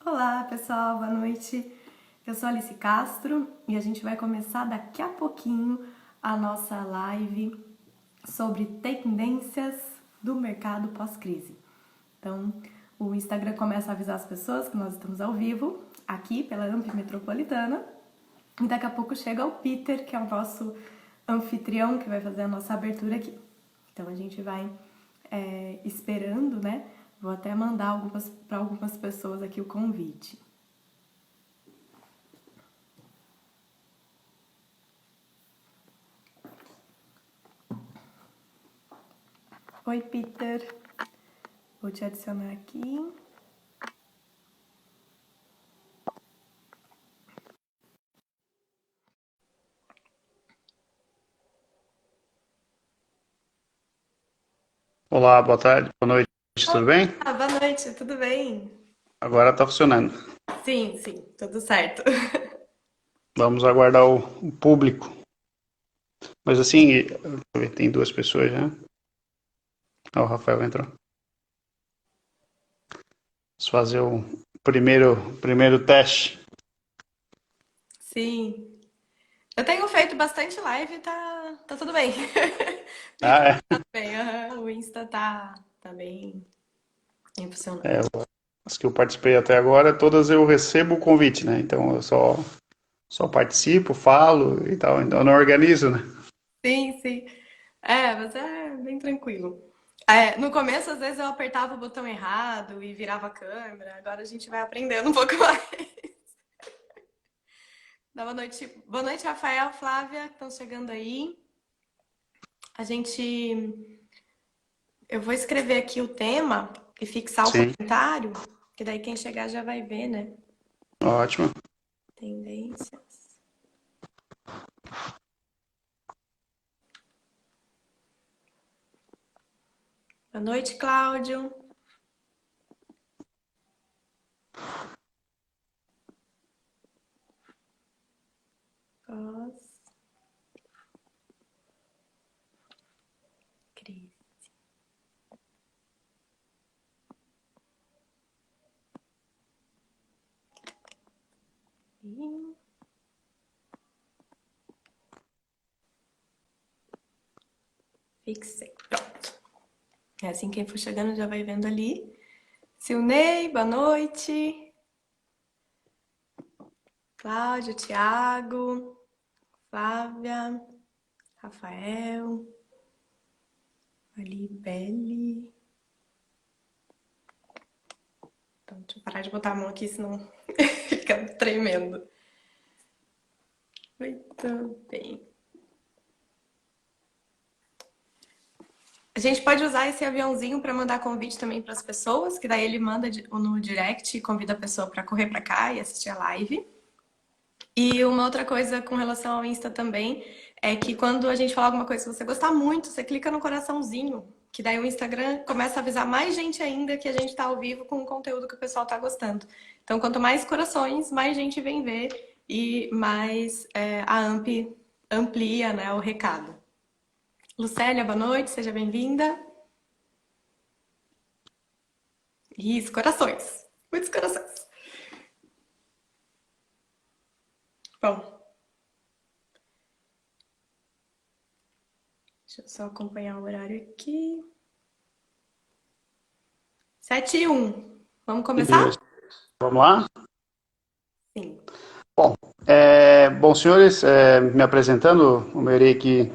Olá, pessoal, boa noite. Eu sou Alice Castro e a gente vai começar daqui a pouquinho a nossa live sobre tendências do mercado pós-crise. Então, o Instagram começa a avisar as pessoas que nós estamos ao vivo aqui pela AMP Metropolitana e daqui a pouco chega o Peter, que é o nosso anfitrião que vai fazer a nossa abertura aqui. Então, a gente vai esperando, né? Vou até mandar para algumas pessoas aqui o convite. Oi, Peter. Vou te adicionar aqui. Olá, boa tarde, boa noite, tudo bem? Boa noite, tudo bem? Agora está funcionando. Sim, sim, tudo certo. Vamos aguardar o público. Mas assim, tem duas pessoas já. O Rafael entrou. Vamos fazer o primeiro teste. Sim. Eu tenho feito bastante live e tá tudo bem. Tem Ah, funcionado bem. O Insta tá bem funcionando. as que eu participei até agora, todas eu recebo o convite, né? Então eu só participo, falo e tal. Então eu não organizo, né? Sim, sim. Mas é bem tranquilo. No começo, às vezes, eu apertava o botão errado e virava a câmera. Agora a gente vai aprendendo um pouco mais. Boa noite, Rafael, Flávia, que estão chegando aí. A gente. Eu vou escrever aqui o tema e fixar o Sim, comentário, que daí quem chegar já vai ver, né? ótimo. Tendências. Boa noite, Cláudio. Pós-crise. Fixei. Pronto. É assim, quem for chegando já vai vendo ali. Silnei, boa noite. Cláudio, Thiago, Flávia, Rafael, Ali, Belli. Então, deixa eu parar de botar a mão aqui, senão fica tremendo. Muito bem. A gente pode usar esse aviãozinho para mandar convite também para as pessoas, que daí ele manda no direct e convida a pessoa para correr para cá e assistir a live. E uma outra coisa com relação ao Insta também é que quando a gente falar alguma coisa que você gostar muito, você clica no coraçãozinho, que daí o Instagram começa a avisar mais gente ainda que a gente está ao vivo com o conteúdo que o pessoal está gostando. Então, quanto mais corações, mais gente vem ver e mais a AMP amplia, né, o recado. Lucélia, boa noite, seja bem-vinda. Isso, corações. Muitos corações. Bom, deixa eu só acompanhar o horário aqui. 7:01. Vamos Beleza. começar? Vamos lá? Sim. Bom, bom, senhores, me apresentando, o Merei que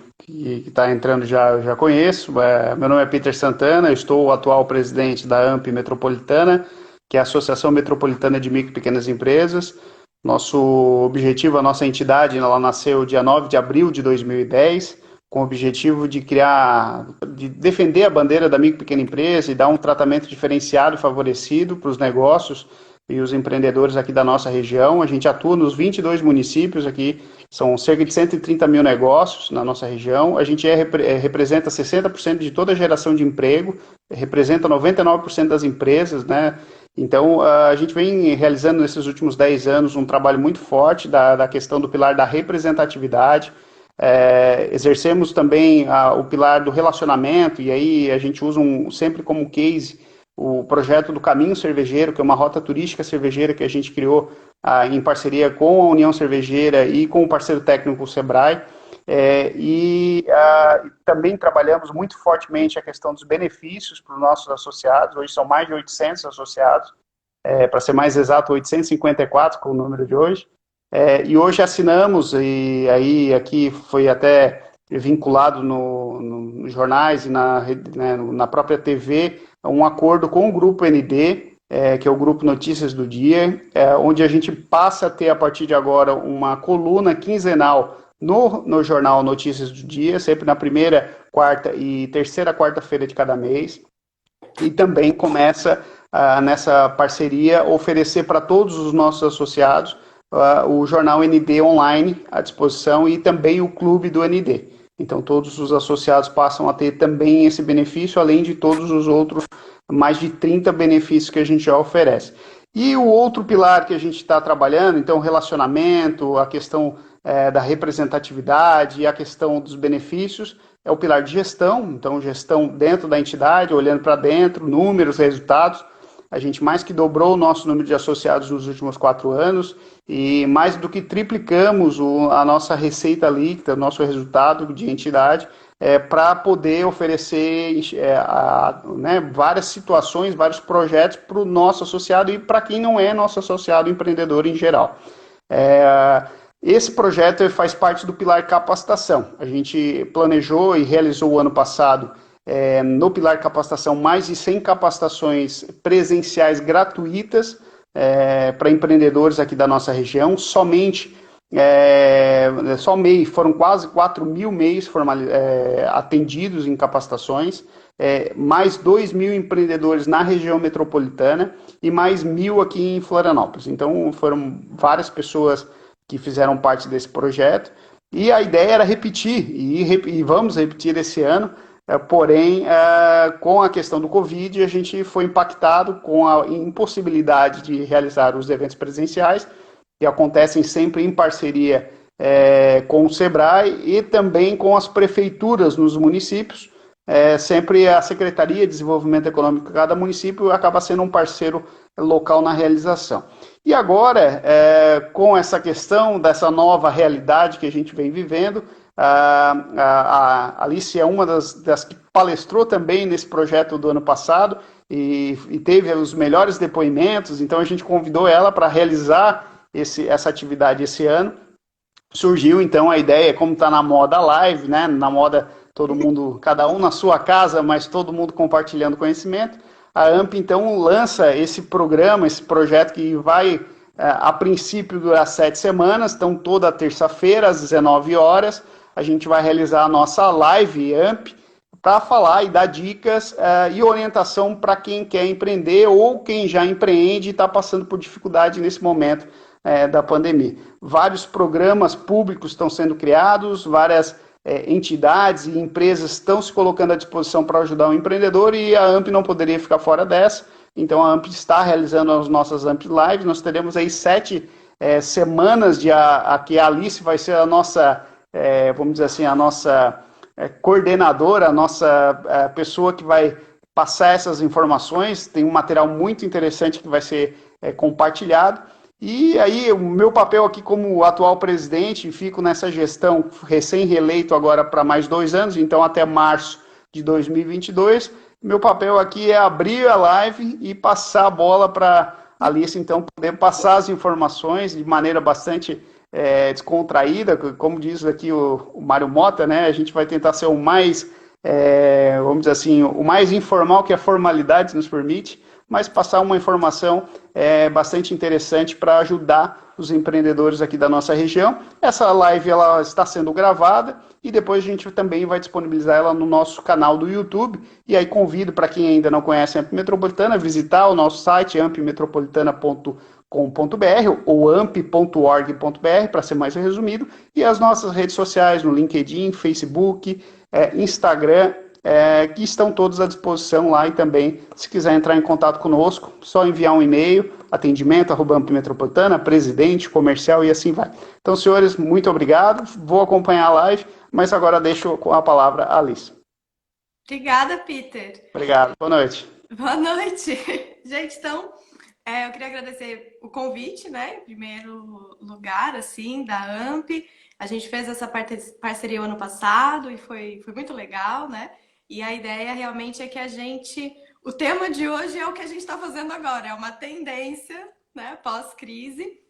está entrando já conheço. Meu nome é Peter Santana, eu estou o atual presidente da AMP Metropolitana, que é a Associação Metropolitana de Micro e Pequenas Empresas. Nosso objetivo, a nossa entidade, ela nasceu dia 9 de abril de 2010, com o objetivo de de defender a bandeira da micro e pequena empresa e dar um tratamento diferenciado e favorecido para os negócios e os empreendedores aqui da nossa região. A gente atua nos 22 municípios aqui, são cerca de 130 mil negócios na nossa região. A gente representa 60% de toda a geração de emprego, representa 99% das empresas, né? Então, a gente vem realizando nesses últimos 10 anos um trabalho muito forte da questão do pilar da representatividade. Exercemos também o pilar do relacionamento, e aí a gente usa sempre como case o projeto do Caminho Cervejeiro, que é uma rota turística cervejeira que a gente criou em parceria com a União Cervejeira e com o parceiro técnico o Sebrae. Também trabalhamos muito fortemente a questão dos benefícios para os nossos associados. Hoje são mais de 800 associados, para ser mais exato, 854 com o número de hoje. E hoje assinamos, e aí aqui foi até vinculado nos jornais e na própria TV, um acordo com o Grupo ND, que é o Grupo Notícias do Dia, onde a gente passa a ter, a partir de agora, uma coluna quinzenal no jornal Notícias do Dia, sempre na primeira, quarta e terceira quarta-feira de cada mês. E também começa, nessa parceria, oferecer para todos os nossos associados o jornal ND online à disposição e também o clube do ND. Então, todos os associados passam a ter também esse benefício, além de todos os outros mais de 30 benefícios que a gente já oferece. E o outro pilar que a gente está trabalhando, então, relacionamento, a questão da representatividade e a questão dos benefícios, é o pilar de gestão. Então, gestão dentro da entidade, olhando para dentro, números, resultados. A gente mais que dobrou o nosso número de associados nos últimos 4 anos e mais do que triplicamos a nossa receita líquida, o nosso resultado de entidade, para poder oferecer várias situações, vários projetos para o nosso associado e para quem não é nosso associado empreendedor em geral. Esse projeto faz parte do pilar capacitação. A gente planejou e realizou o ano passado, no pilar capacitação, mais de 100 capacitações presenciais gratuitas para empreendedores aqui da nossa região. Somente só MEI, foram quase 4.000 MEIs atendidos em capacitações, mais 2.000 empreendedores na região metropolitana e mais 1.000 aqui em Florianópolis. Então, foram várias pessoas que fizeram parte desse projeto, e a ideia era repetir, e vamos repetir esse ano, porém, com a questão do Covid, a gente foi impactado com a impossibilidade de realizar os eventos presenciais, que acontecem sempre em parceria com o Sebrae e também com as prefeituras nos municípios. Sempre a Secretaria de Desenvolvimento Econômico de cada município acaba sendo um parceiro local na realização. E agora, com essa questão dessa nova realidade que a gente vem vivendo, a Alice é uma das que palestrou também nesse projeto do ano passado e teve os melhores depoimentos, então a gente convidou ela para realizar essa atividade esse ano. Surgiu então a ideia, como está na moda live, né? Na moda todo mundo, cada um na sua casa, mas todo mundo compartilhando conhecimento. A AMP então lança esse programa, esse projeto que vai, a princípio, durar 7 semanas. Então, toda terça-feira, às 19 horas, a gente vai realizar a nossa live AMP para falar e dar dicas e orientação para quem quer empreender ou quem já empreende e está passando por dificuldade nesse momento da pandemia. Vários programas públicos estão sendo criados, várias entidades e empresas estão se colocando à disposição para ajudar o empreendedor, e a AMP não poderia ficar fora dessa. Então a AMP está realizando as nossas AMP Lives. Nós teremos aí 7 semanas que a Alice vai ser a nossa, vamos dizer assim, a nossa coordenadora, a nossa pessoa que vai passar essas informações. Tem um material muito interessante que vai ser compartilhado. E aí, o meu papel aqui como atual presidente, fico nessa gestão recém-reeleito agora para mais 2 anos, então até março de 2022. Meu papel aqui é abrir a live e passar a bola para a Alice, então, poder passar as informações de maneira bastante descontraída, como diz aqui o Mário Mota, né? A gente vai tentar ser o mais, vamos dizer assim, o mais informal que a formalidade nos permite, mas passar uma informação bastante interessante para ajudar os empreendedores aqui da nossa região. Essa live ela está sendo gravada e depois a gente também vai disponibilizar ela no nosso canal do YouTube. E aí convido para quem ainda não conhece a AMP Metropolitana, visitar o nosso site ampmetropolitana.com.br ou amp.org.br, para ser mais resumido, e as nossas redes sociais no LinkedIn, Facebook, Instagram, que estão todos à disposição lá. E também, se quiser entrar em contato conosco, só enviar um e-mail, atendimento@ampmetropolitana, presidente, comercial e assim vai. Então, senhores, muito obrigado. Vou acompanhar a live, mas agora deixo com a palavra a Alice. Obrigada, Peter. Obrigado. Boa noite. Boa noite! Gente, então, eu queria agradecer o convite, né? Em primeiro lugar, assim, da AMP. A gente fez essa parceria o ano passado e foi muito legal, né? E a ideia realmente é que a gente. O tema de hoje é o que a gente está fazendo agora, é uma tendência, né, pós-crise.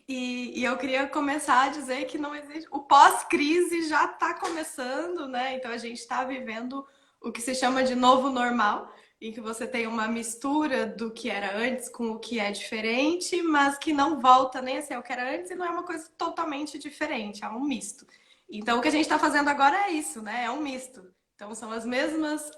E eu queria começar a dizer que não existe. O pós-crise já está começando, né? Então a gente está vivendo o que se chama de novo normal, em que você tem uma mistura do que era antes com o que é diferente, mas que não volta nem a ser o que era antes e não é uma coisa totalmente diferente, é um misto. Então o que a gente está fazendo agora é isso, né? É um misto. Então são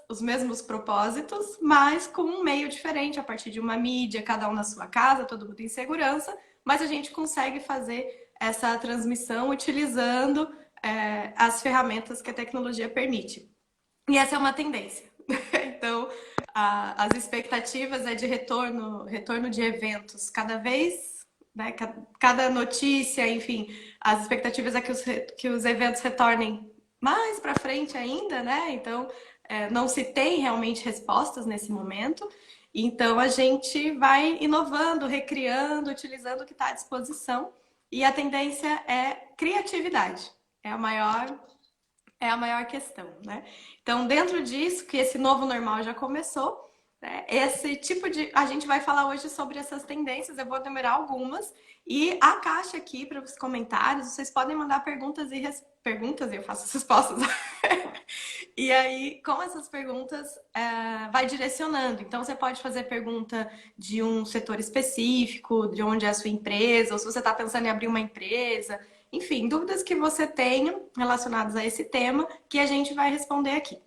os mesmos propósitos, mas com um meio diferente, a partir de uma mídia, cada um na sua casa, todo mundo em segurança, mas a gente consegue fazer essa transmissão utilizando as ferramentas que a tecnologia permite. E essa é uma tendência. Então, as expectativas é de retorno de eventos cada vez, né, cada notícia, enfim, as expectativas é que os eventos retornem mais para frente ainda, né? Então, não se tem realmente respostas nesse momento. Então, a gente vai inovando, recriando, utilizando o que está à disposição. E a tendência é criatividade. É a maior questão, né? Então, dentro disso, que esse novo normal já começou, né? Esse tipo de. A gente vai falar hoje sobre essas tendências, eu vou enumerar algumas. E a caixa aqui para os comentários, vocês podem mandar perguntas e eu faço as respostas. E aí, com essas perguntas, vai direcionando. Então, você pode fazer pergunta de um setor específico, de onde é a sua empresa, ou se você está pensando em abrir uma empresa. Enfim, dúvidas que você tenha relacionadas a esse tema, que a gente vai responder aqui.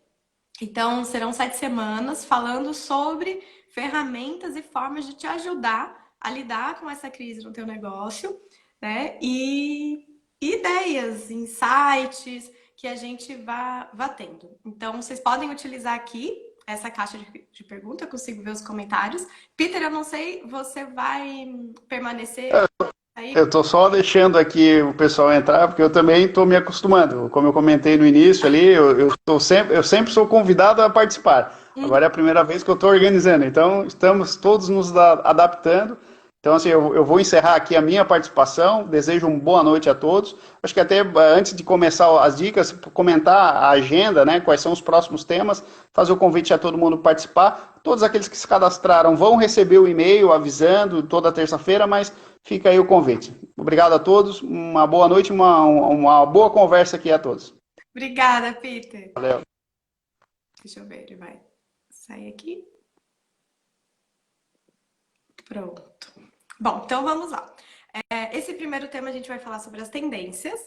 Então, serão 7 semanas falando sobre ferramentas e formas de te ajudar a lidar com essa crise no teu negócio, né? E ideias, insights que a gente vá tendo. Então, vocês podem utilizar aqui essa caixa de pergunta, eu consigo ver os comentários. Peter, eu não sei, você vai permanecer aí? Eu estou só deixando aqui o pessoal entrar, porque eu também estou me acostumando. Como eu comentei no início ali, eu sempre sou convidado a participar. Agora é a primeira vez que eu estou organizando, então estamos todos nos adaptando. Então, assim, eu vou encerrar aqui a minha participação. Desejo uma boa noite a todos. Acho que até antes de começar as dicas, comentar a agenda, né? Quais são os próximos temas, fazer o convite a todo mundo participar. Todos aqueles que se cadastraram vão receber o e-mail avisando toda terça-feira, mas fica aí o convite. Obrigado a todos, uma boa noite, uma boa conversa aqui a todos. Obrigada, Peter. Valeu. Deixa eu ver, ele vai sair aqui. Pronto. Bom, então vamos lá. Esse primeiro tema a gente vai falar sobre as tendências.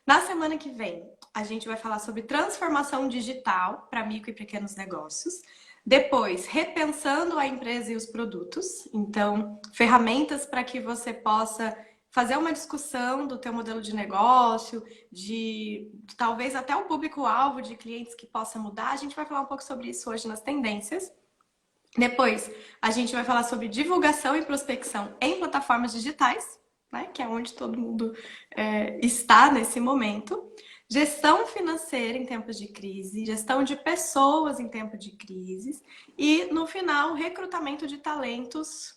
Na semana que vem, a gente vai falar sobre transformação digital para micro e pequenos negócios. Depois, repensando a empresa e os produtos. Então, ferramentas para que você possa fazer uma discussão do teu modelo de negócio, de talvez até o público-alvo de clientes que possa mudar. A gente vai falar um pouco sobre isso hoje nas tendências. Depois, a gente vai falar sobre divulgação e prospecção em plataformas digitais, né, que é onde todo mundo está nesse momento. Gestão financeira em tempos de crise, gestão de pessoas em tempo de crise e, no final, recrutamento de talentos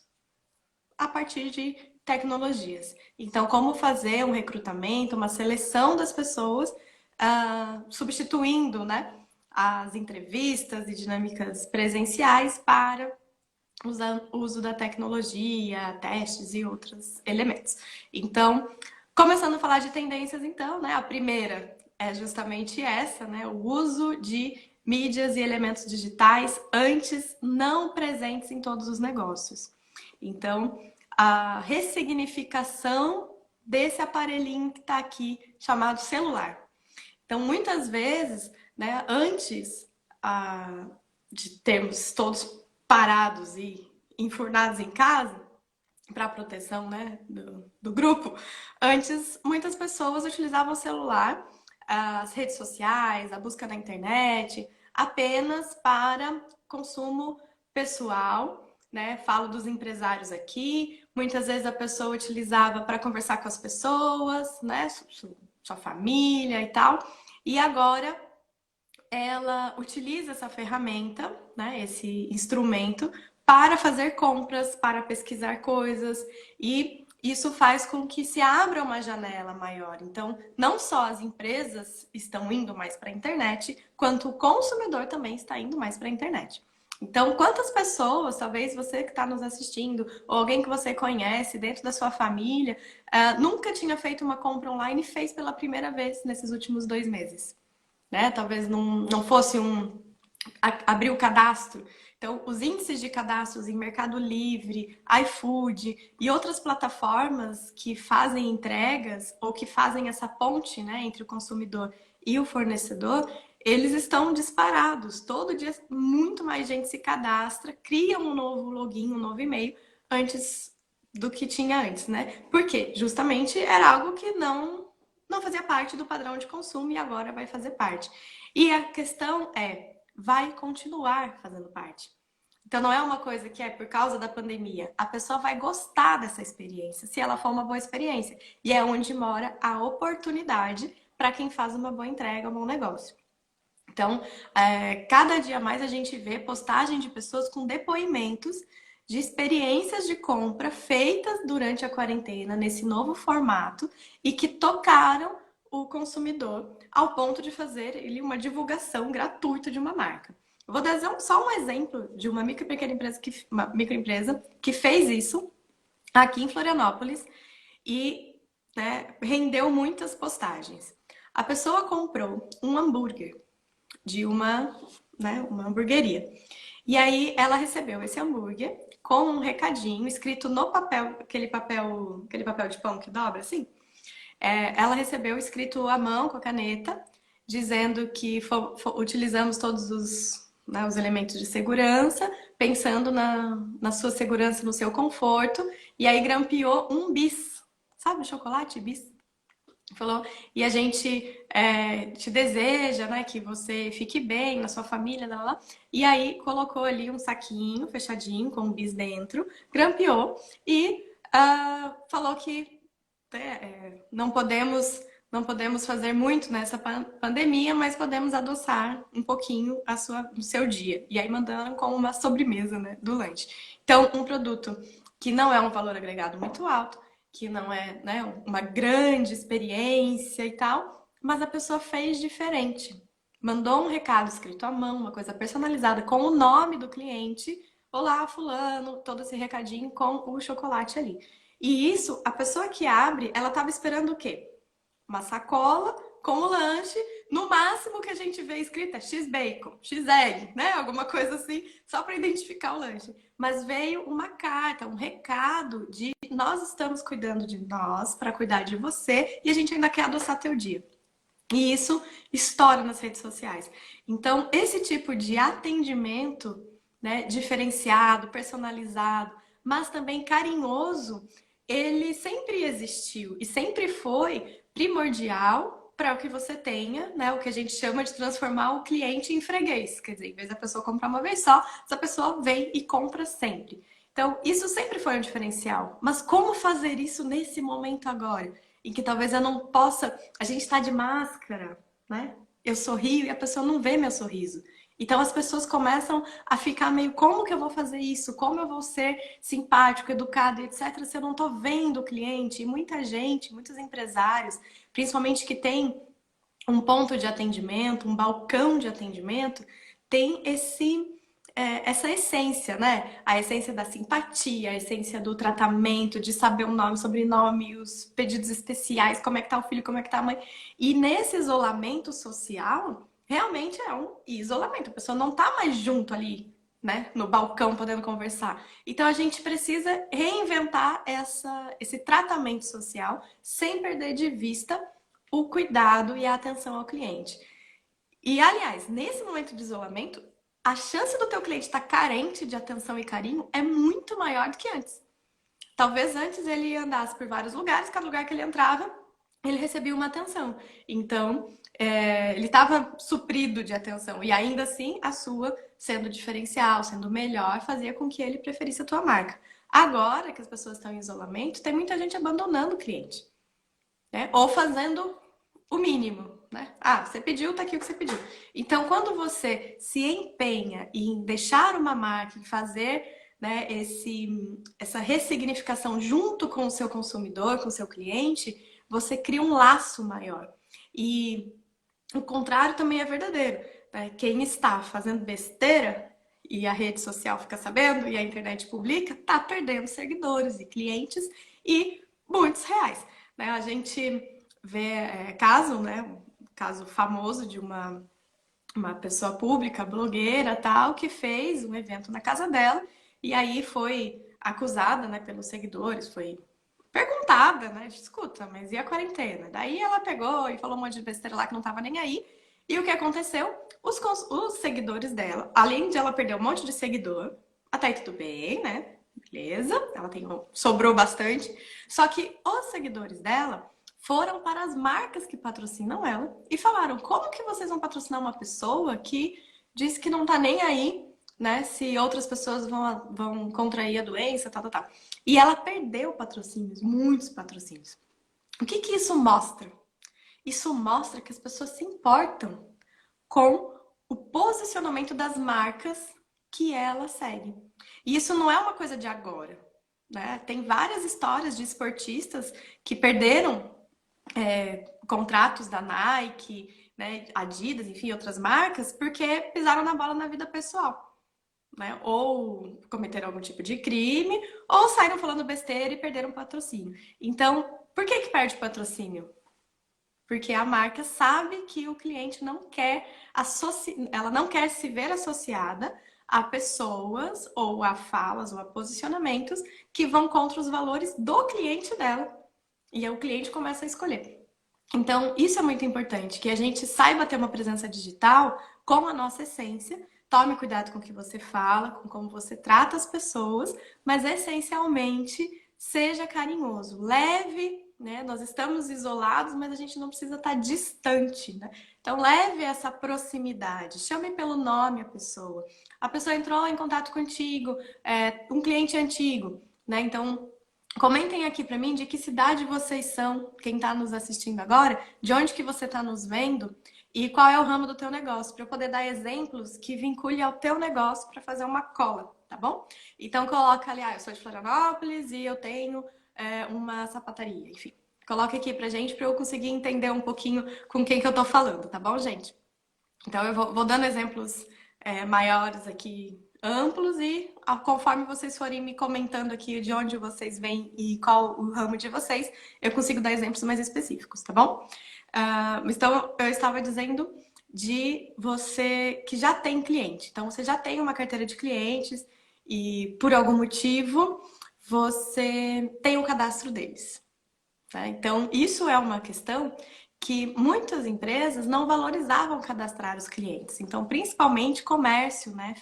a partir de tecnologias. Então, como fazer um recrutamento, uma seleção das pessoas, substituindo, né, as entrevistas e dinâmicas presenciais para o uso da tecnologia, testes e outros elementos. Então, começando a falar de tendências, então, né, a primeira é justamente essa, né, o uso de mídias e elementos digitais antes não presentes em todos os negócios. Então, a ressignificação desse aparelhinho que está aqui, chamado celular. Então, muitas vezes, né, antes de termos todos parados e enfurnados em casa, para proteção, né, do grupo, antes muitas pessoas utilizavam o celular, as redes sociais, a busca na internet, apenas para consumo pessoal, né? Falo dos empresários aqui. Muitas vezes a pessoa utilizava para conversar com as pessoas, né? Sua família e tal. E agora ela utiliza essa ferramenta, né, esse instrumento, para fazer compras, para pesquisar coisas, e isso faz com que se abra uma janela maior. Então, não só as empresas estão indo mais para a internet, quanto o consumidor também está indo mais para a internet. Então, quantas pessoas, talvez você que está nos assistindo, ou alguém que você conhece dentro da sua família, nunca tinha feito uma compra online e fez pela primeira vez nesses últimos 2 meses? Né? Talvez não fosse abrir o cadastro. Então, os índices de cadastros em Mercado Livre, iFood e outras plataformas que fazem entregas ou que fazem essa ponte, né, entre o consumidor e o fornecedor, eles estão disparados. Todo dia muito mais gente se cadastra, cria um novo login, um novo e-mail antes do que tinha antes, né? Por quê? Justamente era algo que não fazia parte do padrão de consumo e agora vai fazer parte. E a questão é, vai continuar fazendo parte. Então não é uma coisa que é por causa da pandemia. A pessoa vai gostar dessa experiência, se ela for uma boa experiência. E é onde mora a oportunidade para quem faz uma boa entrega, um bom negócio. Então, cada dia mais a gente vê postagem de pessoas com depoimentos de experiências de compra feitas durante a quarentena, nesse novo formato, e que tocaram o consumidor ao ponto de fazer ele uma divulgação gratuita de uma marca. Eu vou dar só um exemplo de uma micro e pequena empresa uma microempresa que fez isso aqui em Florianópolis e, né, rendeu muitas postagens. A pessoa comprou um hambúrguer de uma hamburgueria. E aí ela recebeu esse hambúrguer com um recadinho escrito no papel, aquele papel de pão que dobra, assim. Ela recebeu escrito à mão com a caneta, dizendo que utilizamos todos os elementos de segurança, pensando na sua segurança, no seu conforto, e aí grampeou um bis. Sabe o chocolate bis? Falou, e a gente te deseja, né, que você fique bem na sua família, lá. E aí colocou ali um saquinho fechadinho com um bis dentro, grampeou e falou que não podemos fazer muito nessa pandemia, mas podemos adoçar um pouquinho o seu dia. E aí mandaram como uma sobremesa, né, do lanche. Então, um produto que não é um valor agregado muito alto, que não é, né, uma grande experiência e tal, mas a pessoa fez diferente. Mandou um recado escrito à mão, uma coisa personalizada com o nome do cliente. Olá, fulano, todo esse recadinho com o chocolate ali. E isso, a pessoa que abre, ela estava esperando o quê? Uma sacola com o lanche, no máximo que a gente vê escrito é X-Bacon, X-Egg, né? Alguma coisa assim, só para identificar o lanche. Mas veio uma carta, um recado de nós estamos cuidando de nós para cuidar de você e a gente ainda quer adoçar teu dia. E isso estoura nas redes sociais. Então, esse tipo de atendimento, né, diferenciado, personalizado, mas também carinhoso, ele sempre existiu e sempre foi primordial para o que você tenha, né, o que a gente chama de transformar o cliente em freguês. Quer dizer, em vez da pessoa comprar uma vez só, essa pessoa vem e compra sempre. Então, isso sempre foi um diferencial. Mas como fazer isso nesse momento agora? Em que talvez eu não possa. A gente está de máscara, né? Eu sorrio e a pessoa não vê meu sorriso. Então as pessoas começam a ficar meio, como que eu vou fazer isso? Como eu vou ser simpático, educado, etc., se eu não estou vendo o cliente? E muita gente, muitos empresários, principalmente que tem um ponto de atendimento, um balcão de atendimento, tem essa essência, né? A essência da simpatia, a essência do tratamento, de saber o nome, sobrenome, os pedidos especiais, como é que tá o filho, como é que tá a mãe. E nesse isolamento social, realmente é um isolamento. A pessoa não tá mais junto ali, né? No balcão, podendo conversar. Então a gente precisa reinventar esse tratamento social sem perder de vista o cuidado e a atenção ao cliente. E, aliás, nesse momento de isolamento, a chance do teu cliente estar carente de atenção e carinho é muito maior do que antes. Talvez antes ele andasse por vários lugares, cada lugar que ele entrava, ele recebia uma atenção. Então, ele estava suprido de atenção. E ainda assim, a sua, sendo diferencial, sendo melhor, fazia com que ele preferisse a tua marca. Agora que as pessoas estão em isolamento, tem muita gente abandonando o cliente, né? Ou fazendo o mínimo. né? Ah, você pediu, tá aqui o que você pediu. Então, quando você se empenha em deixar uma marca, em fazer, né, essa ressignificação junto com o seu consumidor, com o seu cliente, você cria um laço maior. E o contrário também é verdadeiro, né? Quem está fazendo besteira e a rede social fica sabendo e a internet publica, tá perdendo seguidores e clientes e muitos reais, né? A gente vê caso, né? Um caso famoso de uma pessoa pública, blogueira, tal, que fez um evento na casa dela e aí foi acusada, né, pelos seguidores, foi perguntada, né? Escuta, mas e a quarentena? Daí ela pegou e falou um monte de besteira lá que não tava nem aí. E o que aconteceu? Os seguidores dela, além de ela perder um monte de seguidor, até aí tudo bem, né? Beleza, ela sobrou bastante. Só que os seguidores dela foram para as marcas que patrocinam ela e falaram: como que vocês vão patrocinar uma pessoa que diz que não tá nem aí, né? Se outras pessoas vão contrair a doença, tal, tal, tal. E ela perdeu patrocínios, muitos patrocínios. O que que isso mostra? Isso mostra que as pessoas se importam com o posicionamento das marcas que ela segue. E isso não é uma coisa de agora, né? Tem várias histórias de esportistas que perderam contratos da Nike, né, Adidas, enfim, outras marcas, porque pisaram na bola na vida pessoal. Né? Ou cometeram algum tipo de crime, ou saíram falando besteira e perderam patrocínio. Então, por que que perde patrocínio? Porque a marca sabe que o cliente não quer ela não quer se ver associada a pessoas ou a falas ou a posicionamentos que vão contra os valores do cliente dela. E aí o cliente começa a escolher. Então, isso é muito importante, que a gente saiba ter uma presença digital com a nossa essência. Tome cuidado com o que você fala, com como você trata as pessoas, mas essencialmente seja carinhoso, leve, né? Nós estamos isolados, mas a gente não precisa estar distante, né? Então, leve essa proximidade, chame pelo nome a pessoa. A pessoa entrou em contato contigo, um cliente antigo, né? Então, comentem aqui para mim de que cidade vocês são, quem está nos assistindo agora, de onde que você está nos vendo e qual é o ramo do teu negócio, para eu poder dar exemplos que vincule ao teu negócio para fazer uma cola, tá bom? Então coloca ali, eu sou de Florianópolis e eu tenho uma sapataria, enfim. Coloca aqui pra gente para eu conseguir entender um pouquinho com quem que eu tô falando, tá bom, gente? Então eu vou dando exemplos maiores aqui, amplos, e conforme vocês forem me comentando aqui de onde vocês vêm e qual o ramo de vocês, eu consigo dar exemplos mais específicos, tá bom? Então eu estava dizendo de você que já tem cliente. Então você já tem uma carteira de clientes e por algum motivo você tem o cadastro deles. Tá? Então isso é uma questão que muitas empresas não valorizavam cadastrar os clientes. Então, principalmente comércio, né,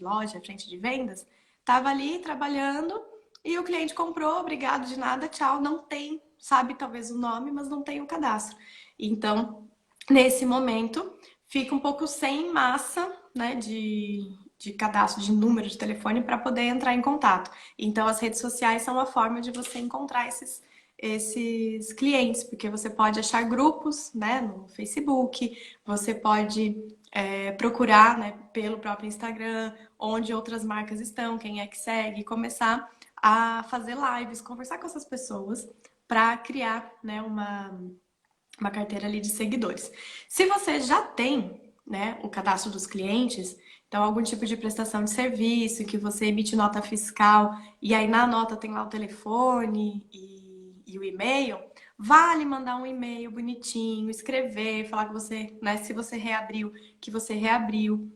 loja, frente de vendas, estava ali trabalhando e o cliente comprou, obrigado de nada, tchau, não tem, sabe talvez o nome, mas não tem o cadastro. Então, nesse momento, fica um pouco sem massa, né, de cadastro de número de telefone para poder entrar em contato. Então, as redes sociais são uma forma de você encontrar esses clientes, porque você pode achar grupos, né, no Facebook, você pode procurar, né, pelo próprio Instagram, onde outras marcas estão, quem é que segue, e começar a fazer lives, conversar com essas pessoas para criar, né, uma carteira ali de seguidores. Se você já tem, né, o cadastro dos clientes, então algum tipo de prestação de serviço, que você emite nota fiscal e aí na nota tem lá o telefone e o e-mail, vale mandar um e-mail bonitinho, escrever, falar que você, né, se você reabriu, que você reabriu,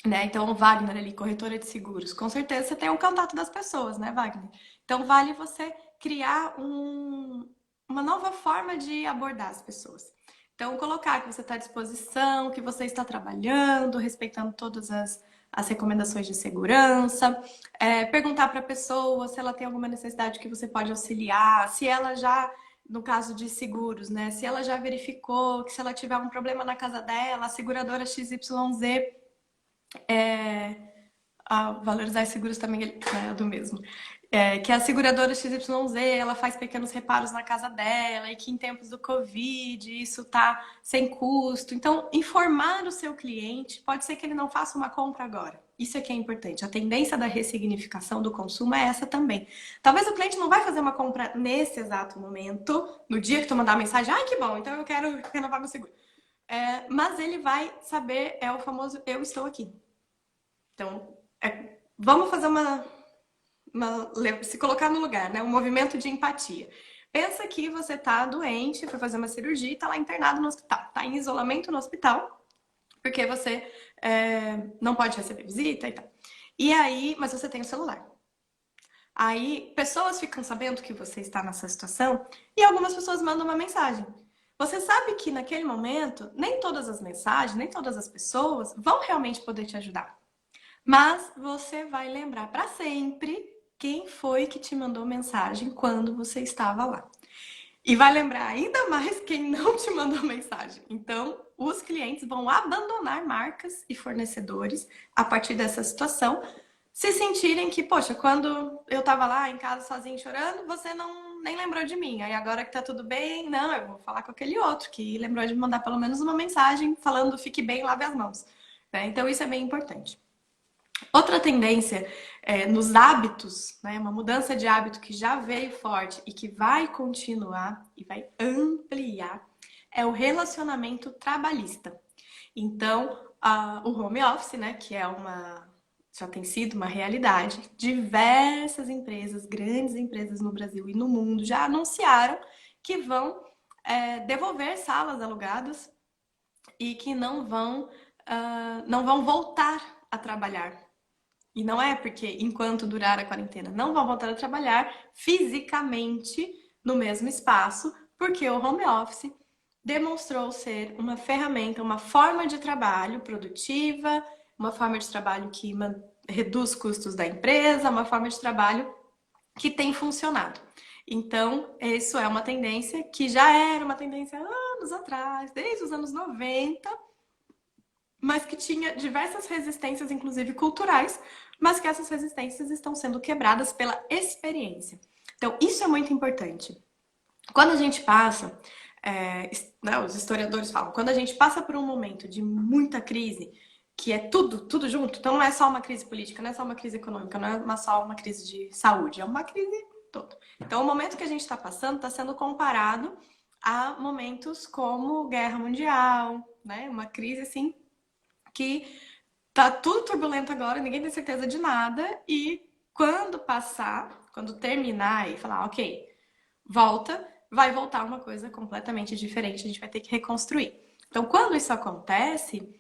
né? Então, o Wagner ali, corretora de seguros, com certeza você tem o contato das pessoas, né, Wagner? Então, vale você criar uma nova forma de abordar as pessoas. Então, colocar que você está à disposição, que você está trabalhando, respeitando todas as recomendações de segurança, perguntar para a pessoa se ela tem alguma necessidade que você pode auxiliar, se ela já, no caso de seguros, né, se ela já verificou que se ela tiver um problema na casa dela, a seguradora XYZ, valorizar seguros também é do mesmo. que a seguradora XYZ, ela faz pequenos reparos na casa dela e que em tempos do Covid isso tá sem custo. Então, informar o seu cliente, pode ser que ele não faça uma compra agora. Isso é que é importante. A tendência da ressignificação do consumo é essa também. Talvez o cliente não vai fazer uma compra nesse exato momento, no dia que tu mandar a mensagem, ai que bom, então eu quero renovar meu seguro. Mas ele vai saber, é o famoso eu estou aqui. Então, vamos fazer se colocar no lugar, né? Um movimento de empatia. Pensa que você tá doente, foi fazer uma cirurgia e tá lá internado no hospital. Tá em isolamento no hospital, porque você não pode receber visita e tal. E aí, mas você tem o celular. Aí, pessoas ficam sabendo que você está nessa situação e algumas pessoas mandam uma mensagem. Você sabe que naquele momento, nem todas as mensagens, nem todas as pessoas vão realmente poder te ajudar. Mas você vai lembrar para sempre quem foi que te mandou mensagem quando você estava lá. E vai lembrar ainda mais quem não te mandou mensagem. Então, os clientes vão abandonar marcas e fornecedores a partir dessa situação, se sentirem que, poxa, quando eu estava lá em casa sozinho chorando, você nem lembrou de mim. Aí agora que tá tudo bem, não, eu vou falar com aquele outro que lembrou de me mandar pelo menos uma mensagem falando fique bem, lave as mãos. Então, isso é bem importante. Outra tendência nos hábitos, né, uma mudança de hábito que já veio forte e que vai continuar e vai ampliar, é o relacionamento trabalhista. Então, o home office, né, que já tem sido uma realidade, diversas empresas, grandes empresas no Brasil e no mundo já anunciaram que vão devolver salas alugadas e que não vão voltar a trabalhar. E não é porque, enquanto durar a quarentena, não vão voltar a trabalhar fisicamente no mesmo espaço, porque o home office demonstrou ser uma ferramenta, uma forma de trabalho produtiva, uma forma de trabalho que reduz custos da empresa, uma forma de trabalho que tem funcionado. Então, isso é uma tendência que já era uma tendência anos atrás, desde os anos 90, mas que tinha diversas resistências, inclusive culturais, mas que essas resistências estão sendo quebradas pela experiência. Então, isso é muito importante. Quando a gente passa, os historiadores falam, quando a gente passa por um momento de muita crise, que é tudo junto, então não é só uma crise política, não é só uma crise econômica, não é só uma crise de saúde, é uma crise toda. Então, o momento que a gente está passando está sendo comparado a momentos como Guerra Mundial, né? Uma crise assim que tá tudo turbulento agora, ninguém tem certeza de nada, e quando passar, quando terminar e falar, ok, vai voltar uma coisa completamente diferente, a gente vai ter que reconstruir. Então, quando isso acontece,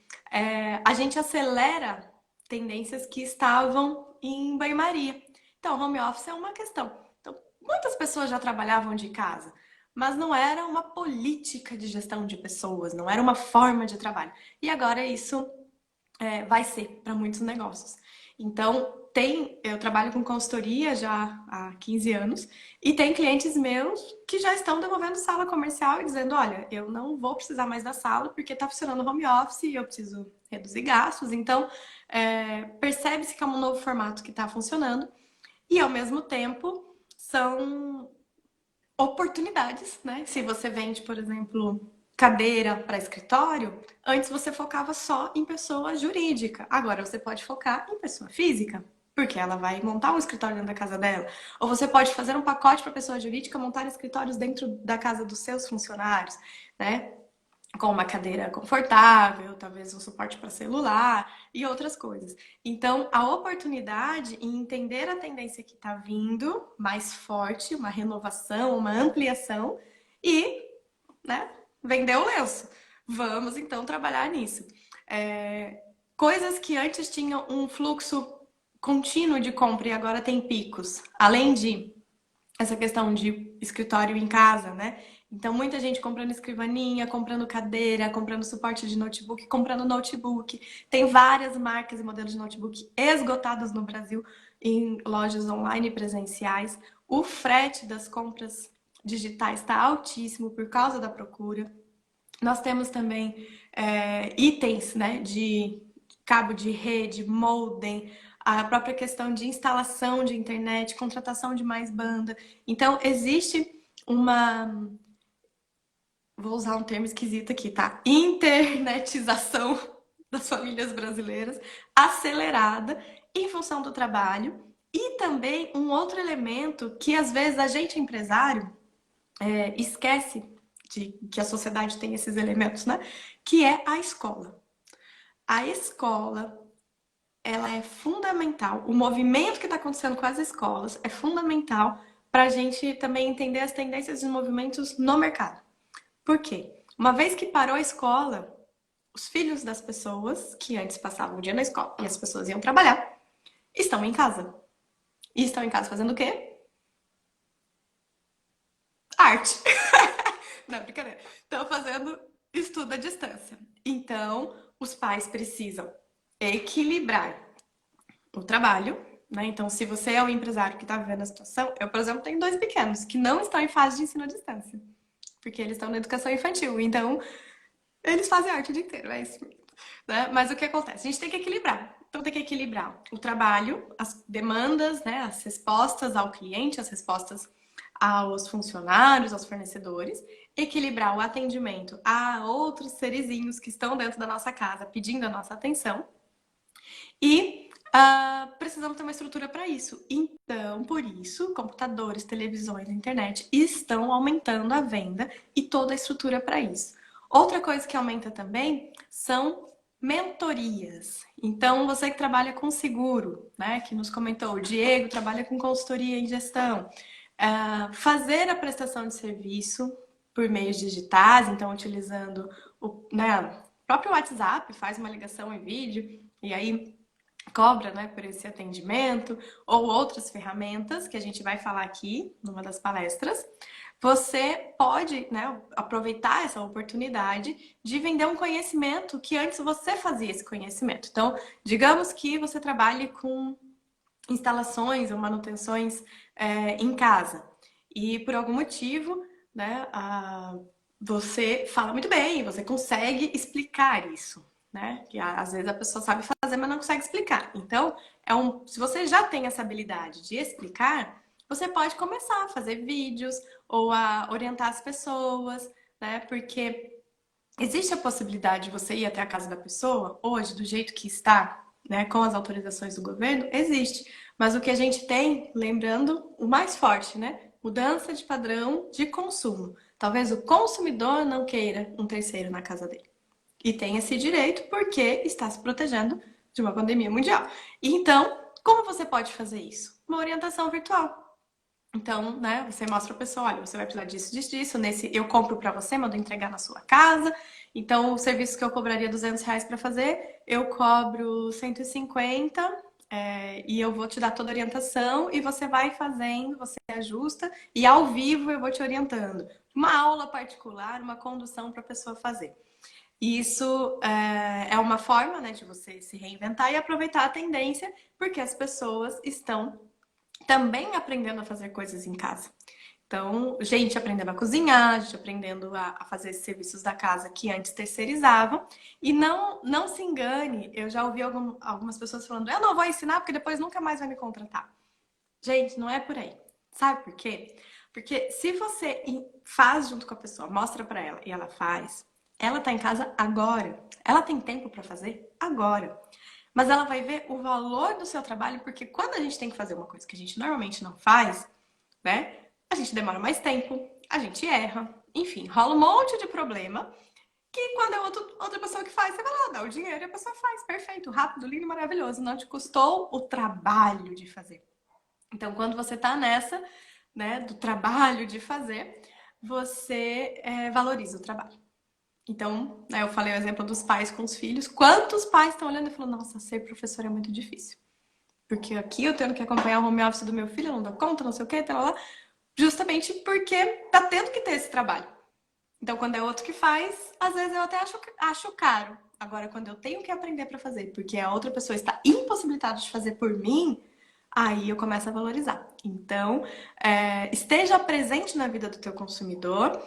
a gente acelera tendências que estavam em banho-maria. Então, home office é uma questão. Então, muitas pessoas já trabalhavam de casa, mas não era uma política de gestão de pessoas, não era uma forma de trabalho. E agora isso vai ser para muitos negócios. Então, eu trabalho com consultoria já há 15 anos e tem clientes meus que já estão devolvendo sala comercial e dizendo, olha, eu não vou precisar mais da sala porque está funcionando home office e eu preciso reduzir gastos. Então, percebe-se que é um novo formato que está funcionando e, ao mesmo tempo, são oportunidades, né? Se você vende, por exemplo, cadeira para escritório, antes você focava só em pessoa jurídica. Agora você pode focar em pessoa física, porque ela vai montar um escritório dentro da casa dela. Ou você pode fazer um pacote para pessoa jurídica, montar escritórios dentro da casa dos seus funcionários, né? Com uma cadeira confortável, talvez um suporte para celular e outras coisas. Então, a oportunidade em entender a tendência que está vindo mais forte, uma renovação, uma ampliação e, né, vender o lenço. Vamos, então, trabalhar nisso. Coisas que antes tinham um fluxo contínuo de compra e agora tem picos. Além de essa questão de escritório em casa, né? Então, muita gente comprando escrivaninha, comprando cadeira, comprando suporte de notebook, comprando notebook. Tem várias marcas e modelos de notebook esgotados no Brasil em lojas online e presenciais. O frete das compras digitais está altíssimo por causa da procura. Nós temos também itens, né, de cabo de rede, modem, a própria questão de instalação de internet, contratação de mais banda. Então, existe uma... Vou usar um termo esquisito aqui, tá? Internetização das famílias brasileiras, acelerada em função do trabalho. E também um outro elemento que, às vezes, a gente empresário esquece de que a sociedade tem esses elementos, né? Que é a escola. A escola, ela é fundamental. O movimento que está acontecendo com as escolas é fundamental para a gente também entender as tendências e movimentos no mercado. Por quê? Uma vez que parou a escola, os filhos das pessoas que antes passavam o dia na escola e as pessoas iam trabalhar, estão em casa. E estão em casa fazendo o quê? Arte. Não, brincadeira. Estão fazendo estudo à distância. Então, os pais precisam equilibrar o trabalho, né? Então, se você é o empresário que está vivendo a situação, eu, por exemplo, tenho 2 pequenos que não estão em fase de ensino à distância, porque eles estão na educação infantil. Então, eles fazem arte o dia inteiro, é isso mesmo, né? Mas o que acontece? A gente tem que equilibrar. Então, tem que equilibrar o trabalho, as demandas, né? As respostas ao cliente, as respostas aos funcionários, aos fornecedores, equilibrar o atendimento a outros serizinhos que estão dentro da nossa casa pedindo a nossa atenção e precisamos ter uma estrutura para isso. Então, por isso, computadores, televisões, internet estão aumentando a venda e toda a estrutura para isso. Outra coisa que aumenta também são mentorias. Então, você que trabalha com seguro, né, que nos comentou, o Diego trabalha com consultoria em gestão, fazer a prestação de serviço por meios digitais, então utilizando o próprio WhatsApp, faz uma ligação em vídeo e aí cobra, né, por esse atendimento, ou outras ferramentas que a gente vai falar aqui numa das palestras. Você pode, né, aproveitar essa oportunidade de vender um conhecimento que antes você fazia esse conhecimento. Então, digamos que você trabalhe com instalações ou manutenções em casa e por algum motivo, né, você fala muito bem, você consegue explicar isso, né? Que às vezes a pessoa sabe fazer, mas não consegue explicar. Então, se você já tem essa habilidade de explicar, você pode começar a fazer vídeos ou a orientar as pessoas, né? Porque existe a possibilidade de você ir até a casa da pessoa, hoje, do jeito que está, né, com as autorizações do governo, existe. Mas o que a gente tem, lembrando, o mais forte, né? Mudança de padrão de consumo. Talvez o consumidor não queira um terceiro na casa dele. E tem esse direito porque está se protegendo de uma pandemia mundial. Então, como você pode fazer isso? Uma orientação virtual. Então, né, você mostra a pessoa, olha, você vai precisar disso, disso, disso. Nesse, eu compro para você, mando entregar na sua casa. Então, o serviço que eu cobraria R$ 200 para fazer, eu cobro 150 e eu vou te dar toda a orientação e você vai fazendo, você ajusta e ao vivo eu vou te orientando. Uma aula particular, uma condução para a pessoa fazer. Isso é uma forma, né, de você se reinventar e aproveitar a tendência, porque as pessoas estão também aprendendo a fazer coisas em casa. Então, gente aprendendo a cozinhar, gente aprendendo a fazer esses serviços da casa que antes terceirizavam. E não se engane, eu já ouvi algumas pessoas falando, eu não vou ensinar porque depois nunca mais vai me contratar. Gente, não é por aí. Sabe por quê? Porque se você faz junto com a pessoa, mostra pra ela e ela faz, ela tá em casa agora. Ela tem tempo pra fazer agora. Mas ela vai ver o valor do seu trabalho, porque quando a gente tem que fazer uma coisa que a gente normalmente não faz, né? A gente demora mais tempo, a gente erra, enfim, rola um monte de problema que quando é outra pessoa que faz, você vai lá, dá o dinheiro e a pessoa faz, perfeito, rápido, lindo, maravilhoso. Não te custou o trabalho de fazer. Então, quando você tá nessa, né, do trabalho de fazer, você valoriza o trabalho. Então, né, eu falei o exemplo dos pais com os filhos. Quantos pais estão olhando e falando, nossa, ser professor é muito difícil. Porque aqui eu tendo que acompanhar o home office do meu filho, eu não dou conta, não sei o quê, tá lá. Justamente porque tá tendo que ter esse trabalho. Então, quando é outro que faz, às vezes eu até acho caro. Agora, quando eu tenho que aprender para fazer, porque a outra pessoa está impossibilitada de fazer por mim, aí eu começo a valorizar. Então, esteja presente na vida do teu consumidor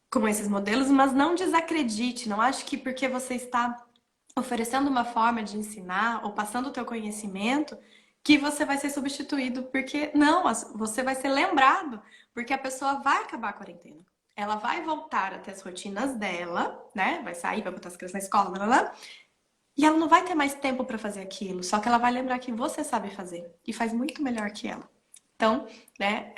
com esses modelos, mas não desacredite. Não ache que porque você está oferecendo uma forma de ensinar ou passando o teu conhecimento, que você vai ser substituído, porque não, você vai ser lembrado, porque a pessoa vai acabar a quarentena. Ela vai voltar a ter as rotinas dela, né? Vai sair, vai botar as crianças na escola, blá, blá, blá, e ela não vai ter mais tempo para fazer aquilo, só que ela vai lembrar que você sabe fazer e faz muito melhor que ela. Então, né,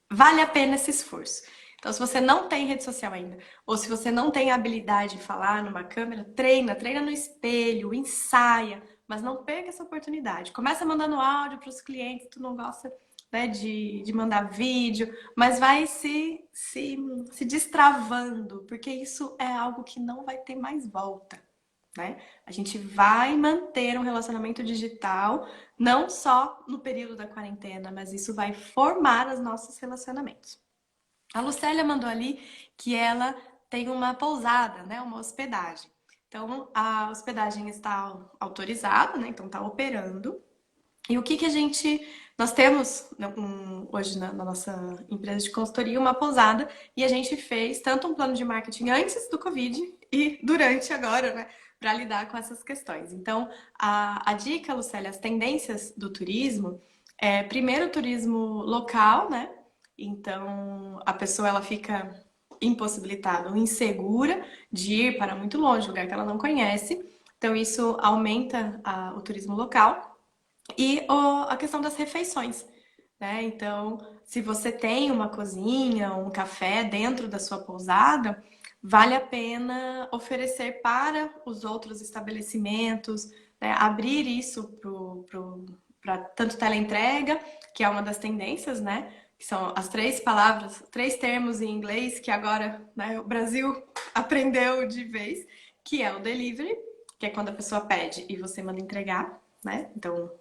vale a pena esse esforço. Então, se você não tem rede social ainda, ou se você não tem a habilidade de falar numa câmera, treina no espelho, ensaia, mas não perca essa oportunidade. Começa mandando áudio para os clientes, tu não gosta, né, de mandar vídeo, mas vai se destravando, porque isso é algo que não vai ter mais volta. Né? A gente vai manter um relacionamento digital, não só no período da quarentena, mas isso vai formar os nossos relacionamentos. A Lucélia mandou ali que ela tem uma pousada, né? Uma hospedagem. Então, a hospedagem está autorizada, né? Então, está operando. E o que a gente... Nós temos hoje na nossa empresa de consultoria uma pousada e a gente fez tanto um plano de marketing antes do Covid e durante agora, né? Para lidar com essas questões. Então, a dica, Lucélia, as tendências do turismo é, primeiro, o turismo local, né? Então, a pessoa ela fica impossibilitada ou insegura de ir para muito longe, lugar que ela não conhece. Então, isso aumenta o turismo local. E a questão das refeições, né? Então, se você tem uma cozinha, um café dentro da sua pousada, vale a pena oferecer para os outros estabelecimentos, né? Abrir isso para tanto teleentrega, que é uma das tendências, né? Que são as três palavras, três termos em inglês que agora, né, o Brasil aprendeu de vez, que é o delivery, que é quando a pessoa pede e você manda entregar, né? Então,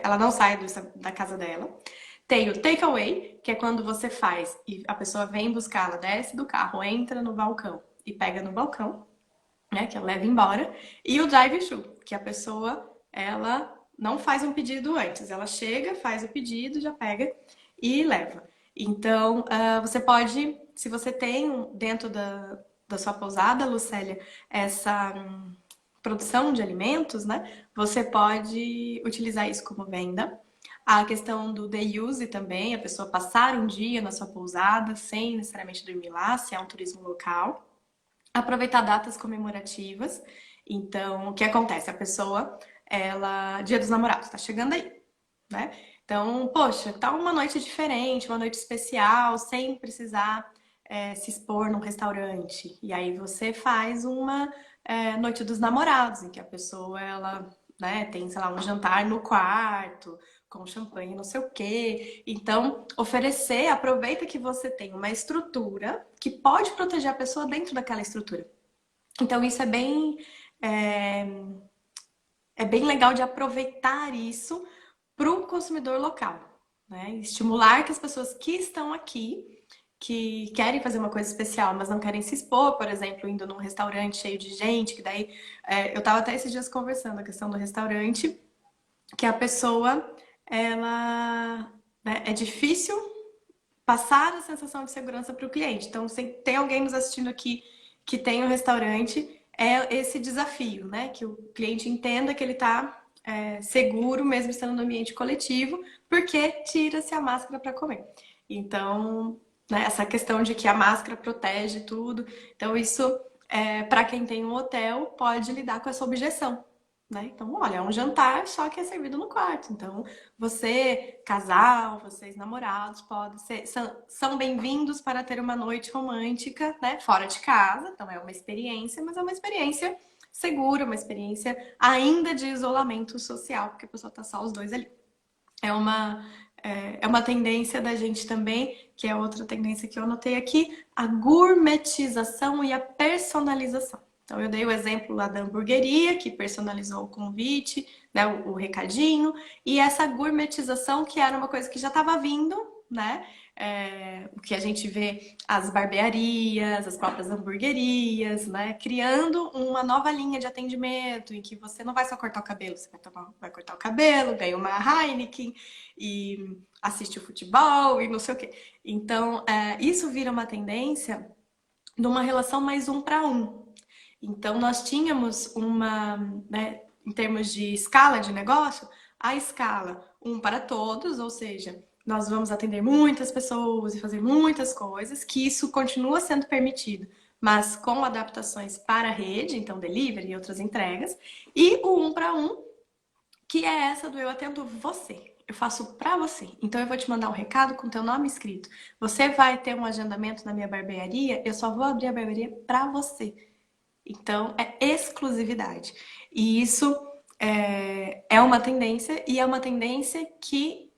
ela não sai da casa dela. Tem o takeaway, que é quando você faz e a pessoa vem buscar, ela desce do carro, entra no balcão e pega no balcão, né, que ela leva embora. E o drive-thru, que a pessoa, ela não faz um pedido antes, ela chega, faz o pedido, já pega e leva. Então, você pode, se você tem dentro da sua pousada, Lucélia, essa produção de alimentos, né? Você pode utilizar isso como venda. A questão do day use também, a pessoa passar um dia na sua pousada sem necessariamente dormir lá, se é um turismo local. Aproveitar datas comemorativas. Então, o que acontece? A pessoa, Dia dos Namorados, tá chegando aí, né? Então, poxa, tá uma noite diferente, uma noite especial, sem precisar se expor num restaurante. E aí você faz uma noite dos namorados, em que a pessoa, ela, né, tem, sei lá, um jantar no quarto, com champanhe, não sei o quê. Então, oferecer, aproveita que você tem uma estrutura que pode proteger a pessoa dentro daquela estrutura. Então, isso é bem legal de aproveitar isso para o consumidor local, né? Estimular que as pessoas que estão aqui, que querem fazer uma coisa especial, mas não querem se expor, por exemplo, indo num restaurante cheio de gente, que daí eu estava até esses dias conversando a questão do restaurante, que a pessoa, ela, né, é difícil passar a sensação de segurança para o cliente. Então, se tem alguém nos assistindo aqui que tem um restaurante, é esse desafio, né? Que o cliente entenda que ele está seguro, mesmo estando no ambiente coletivo, porque tira-se a máscara para comer. Então, né, essa questão de que a máscara protege tudo. Então, isso, para quem tem um hotel, pode lidar com essa objeção. Né? Então, olha, é um jantar, só que é servido no quarto. Então, você, casal, vocês namorados, são bem-vindos para ter uma noite romântica, né? Fora de casa. Então, é uma experiência, mas é uma experiência segura, uma experiência ainda de isolamento social, porque a pessoa está só os dois ali. É uma tendência da gente também, que é outra tendência que eu anotei aqui, a gourmetização e a personalização. Então, eu dei o exemplo lá da hamburgueria, que personalizou o convite, né, o recadinho, e essa gourmetização, que era uma coisa que já estava vindo, né? O que a gente vê as barbearias, as próprias hamburguerias, né? Criando uma nova linha de atendimento, em que você não vai só cortar o cabelo, você vai cortar o cabelo, ganha uma Heineken e assiste o futebol e não sei o quê. Então, isso vira uma tendência de uma relação mais um para um. Então, nós tínhamos em termos de escala de negócio, a escala um para todos, ou seja, nós vamos atender muitas pessoas e fazer muitas coisas, que isso continua sendo permitido, mas com adaptações para a rede, então delivery e outras entregas, e o um para um, que é essa do eu atendo você. Eu faço pra você. Então eu vou te mandar um recado com teu nome escrito. Você vai ter um agendamento na minha barbearia, eu só vou abrir a barbearia pra você. Então é exclusividade. E isso é uma tendência, e é uma tendência que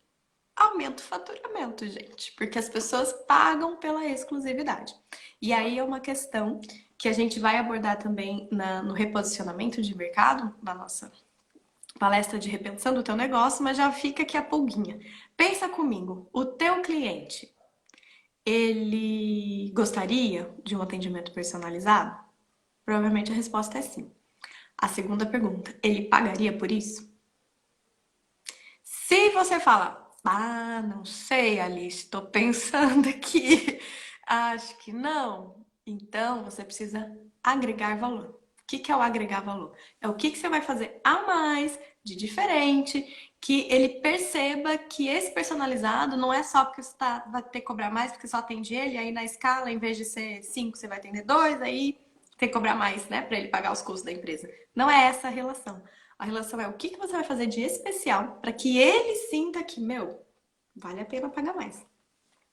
aumenta o faturamento, gente, porque as pessoas pagam pela exclusividade. E aí é uma questão que a gente vai abordar também no reposicionamento de mercado, na nossa palestra de repensando o teu negócio, mas já fica aqui a pulguinha. Pensa comigo, o teu cliente, ele gostaria de um atendimento personalizado? Provavelmente a resposta é sim. A segunda pergunta, ele pagaria por isso? Se você fala, não sei, Alice, estou pensando aqui, acho que não, então você precisa agregar valor. O que é o agregar valor? É o que você vai fazer a mais, de diferente, que ele perceba que esse personalizado não é só porque você vai ter que cobrar mais, porque só atende ele, aí na escala, em vez de ser 5, você vai atender 2, aí tem que cobrar mais, né, para ele pagar os custos da empresa. Não é essa a relação. A relação é o que você vai fazer de especial para que ele sinta que, vale a pena pagar mais.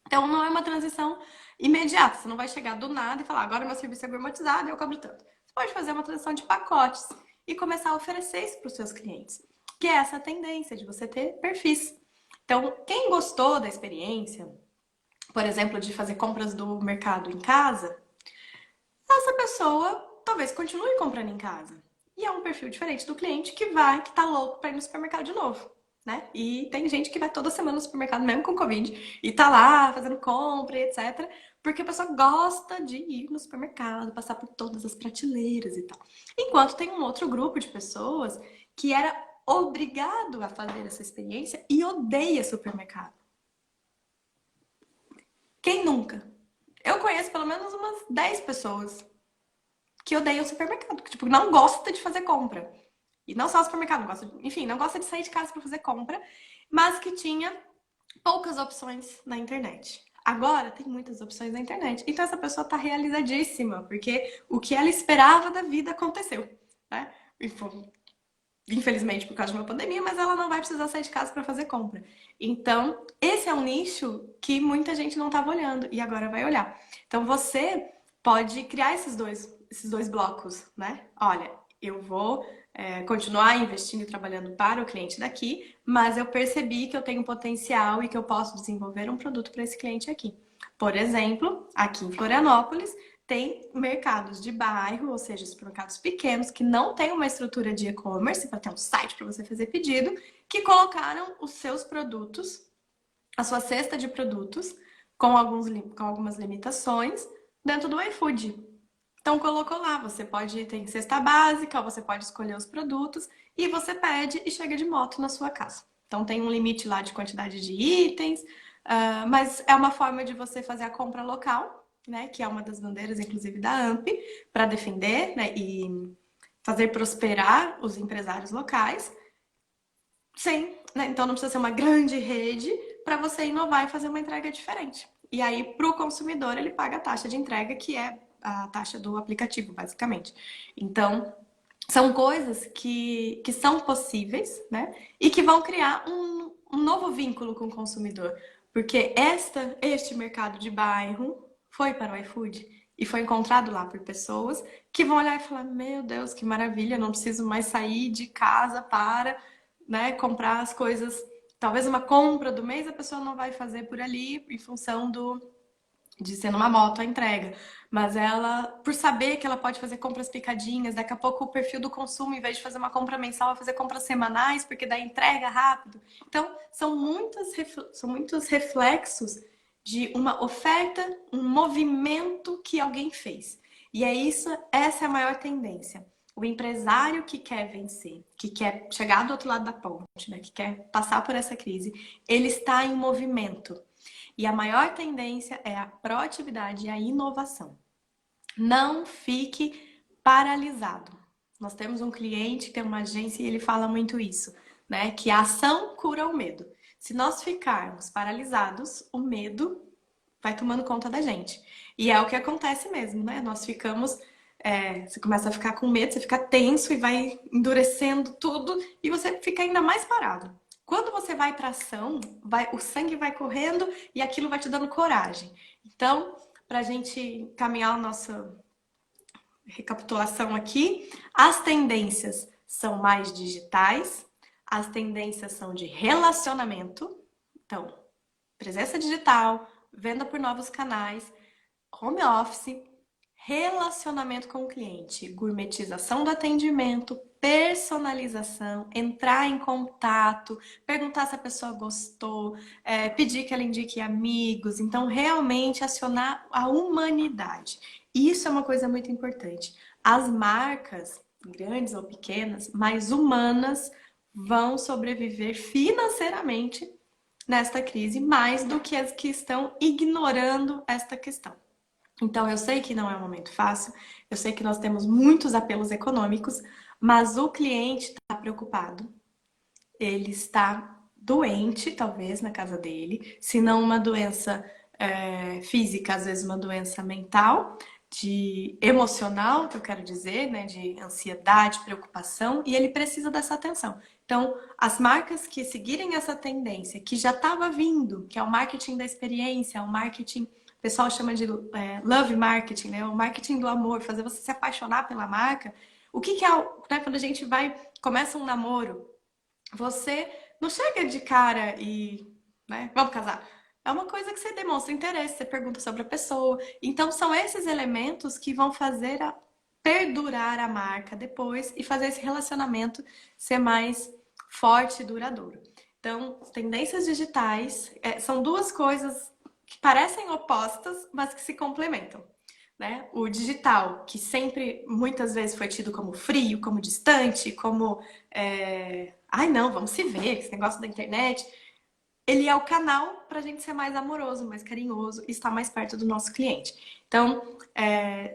Então não é uma transição imediata. Você não vai chegar do nada e falar, agora meu serviço é gourmetizado e eu cobro tanto. Você pode fazer uma transição de pacotes e começar a oferecer isso para os seus clientes. Que é essa tendência de você ter perfis. Então, quem gostou da experiência, por exemplo, de fazer compras do mercado em casa, essa pessoa talvez continue comprando em casa. E é um perfil diferente do cliente que tá louco para ir no supermercado de novo, né? E tem gente que vai toda semana no supermercado, mesmo com Covid, e tá lá fazendo compra e etc. Porque a pessoa gosta de ir no supermercado, passar por todas as prateleiras e tal. Enquanto tem um outro grupo de pessoas que era obrigado a fazer essa experiência e odeia supermercado. Quem nunca? Eu conheço pelo menos umas 10 pessoas que odeiam o supermercado, que tipo, não gosta de fazer compra. E não só o supermercado, não gosta de sair de casa para fazer compra, mas que tinha poucas opções na internet. Agora tem muitas opções na internet. Então essa pessoa tá realizadíssima, porque o que ela esperava da vida aconteceu, né? Infelizmente por causa de uma pandemia, mas ela não vai precisar sair de casa para fazer compra. Então, esse é um nicho que muita gente não estava olhando e agora vai olhar. Então, você pode criar esses dois blocos, né? Olha, eu vou continuar investindo e trabalhando para o cliente daqui, mas eu percebi que eu tenho potencial e que eu posso desenvolver um produto para esse cliente aqui. Por exemplo, aqui em Florianópolis, tem mercados de bairro, ou seja, supermercados pequenos, que não têm uma estrutura de e-commerce para ter um site para você fazer pedido, que colocaram os seus produtos, a sua cesta de produtos, com algumas limitações, dentro do iFood. Então colocou lá, você pode ter cesta básica, você pode escolher os produtos e você pede e chega de moto na sua casa. Então tem um limite lá de quantidade de itens, mas é uma forma de você fazer a compra local, né, que é uma das bandeiras, inclusive, da AMP, para defender, né, e fazer prosperar os empresários locais, né, então não precisa ser uma grande rede para você inovar e fazer uma entrega diferente. E aí, para o consumidor, ele paga a taxa de entrega, que é a taxa do aplicativo, basicamente. Então, são coisas que são possíveis, né, e que vão criar um novo vínculo com o consumidor. Porque este mercado de bairro foi para o iFood e foi encontrado lá por pessoas que vão olhar e falar, meu Deus, que maravilha, não preciso mais sair de casa para, né, comprar as coisas. Talvez uma compra do mês a pessoa não vai fazer por ali em função de ser numa moto a entrega. Mas ela, por saber que ela pode fazer compras picadinhas, daqui a pouco o perfil do consumo, em vez de fazer uma compra mensal, vai fazer compras semanais, porque dá entrega rápido. Então, são muitos reflexos de uma oferta, um movimento que alguém fez. E essa é a maior tendência. O empresário que quer vencer, que quer chegar do outro lado da ponte, né, que quer passar por essa crise, ele está em movimento. E a maior tendência é a proatividade e a inovação. Não fique paralisado. Nós temos um cliente que tem uma agência e ele fala muito isso, né? Que a ação cura o medo. Se nós ficarmos paralisados, o medo vai tomando conta da gente. E é o que acontece mesmo, né? Nós ficamos, você começa a ficar com medo, você fica tenso e vai endurecendo tudo e você fica ainda mais parado. Quando você vai para ação, o sangue vai correndo e aquilo vai te dando coragem. Então, para a gente caminhar a nossa recapitulação aqui, as tendências são mais digitais, as tendências são de relacionamento, então, presença digital, venda por novos canais, home office, relacionamento com o cliente, gourmetização do atendimento, personalização, entrar em contato, perguntar se a pessoa gostou, pedir que ela indique amigos. Então, realmente acionar a humanidade. Isso é uma coisa muito importante. As marcas, grandes ou pequenas, mais humanas, vão sobreviver financeiramente nesta crise, mais do que as que estão ignorando esta questão. Então, eu sei que não é um momento fácil, eu sei que nós temos muitos apelos econômicos, mas o cliente está preocupado, ele está doente, talvez, na casa dele, se não uma doença física, às vezes uma doença mental, de emocional, que eu quero dizer, né, de ansiedade, preocupação, e ele precisa dessa atenção. Então, as marcas que seguirem essa tendência, que já estava vindo, que é o marketing da experiência, o marketing, o pessoal chama de love marketing, né, o marketing do amor, fazer você se apaixonar pela marca. O que é né, quando a gente começa um namoro, você não chega de cara e, né, vamos casar. É uma coisa que você demonstra interesse, você pergunta sobre a pessoa. Então, são esses elementos que vão fazer perdurar a marca depois e fazer esse relacionamento ser mais forte e duradouro. Então, tendências digitais são duas coisas que parecem opostas, mas que se complementam. Né? O digital, que sempre, muitas vezes, foi tido como frio, como distante, como... ai, não, vamos se ver, esse negócio da internet... Ele é o canal para a gente ser mais amoroso, mais carinhoso e estar mais perto do nosso cliente. Então,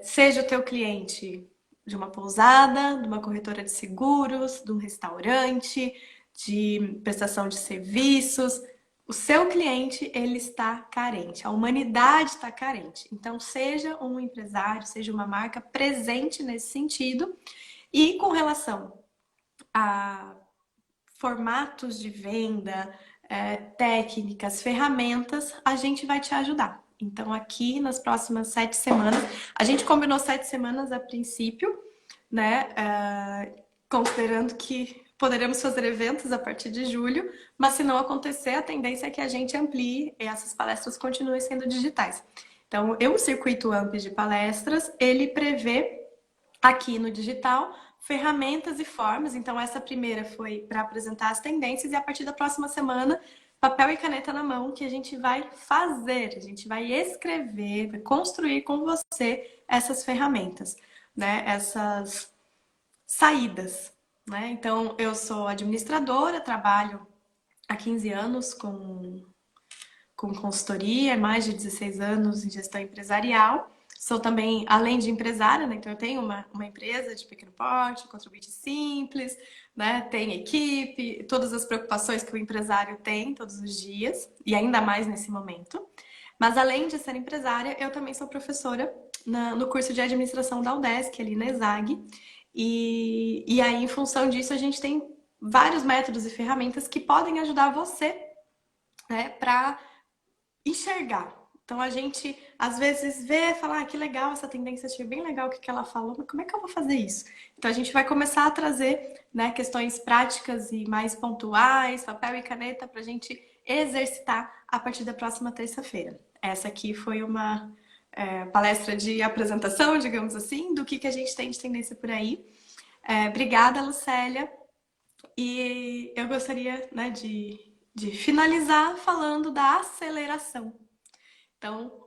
seja o teu cliente de uma pousada, de uma corretora de seguros, de um restaurante, de prestação de serviços, o seu cliente, ele está carente, a humanidade está carente. Então, seja um empresário, seja uma marca presente nesse sentido. E com relação a formatos de venda, técnicas, ferramentas, a gente vai te ajudar. Então, aqui nas próximas 7 semanas, a gente combinou 7 semanas a princípio, né? Considerando que poderemos fazer eventos a partir de julho, mas se não acontecer, a tendência é que a gente amplie e essas palestras continuem sendo digitais. Então, o circuito AMP de palestras, ele prevê aqui no digital ferramentas e formas. Então, essa primeira foi para apresentar as tendências e a partir da próxima semana, papel e caneta na mão, que a gente vai fazer, a gente vai escrever, vai construir com você essas ferramentas, né? Essas saídas, né? Então, eu sou administradora, trabalho há 15 anos com consultoria, mais de 16 anos em gestão empresarial. Sou também, além de empresária, né? Então eu tenho uma empresa de pequeno porte, contribuinte simples, né? Tem equipe, todas as preocupações que o empresário tem todos os dias, e ainda mais nesse momento. Mas além de ser empresária, eu também sou professora no curso de administração da UDESC, ali na ESAG. E aí, em função disso, a gente tem vários métodos e ferramentas que podem ajudar você, né, para enxergar. Então a gente às vezes vê, fala, que legal essa tendência, achei bem legal o que ela falou, mas como é que eu vou fazer isso? Então a gente vai começar a trazer, né, questões práticas e mais pontuais, papel e caneta para a gente exercitar a partir da próxima terça-feira. Essa aqui foi uma palestra de apresentação, digamos assim, do que a gente tem de tendência por aí. Obrigada, Lucélia. E eu gostaria, né, de finalizar falando da aceleração. Então,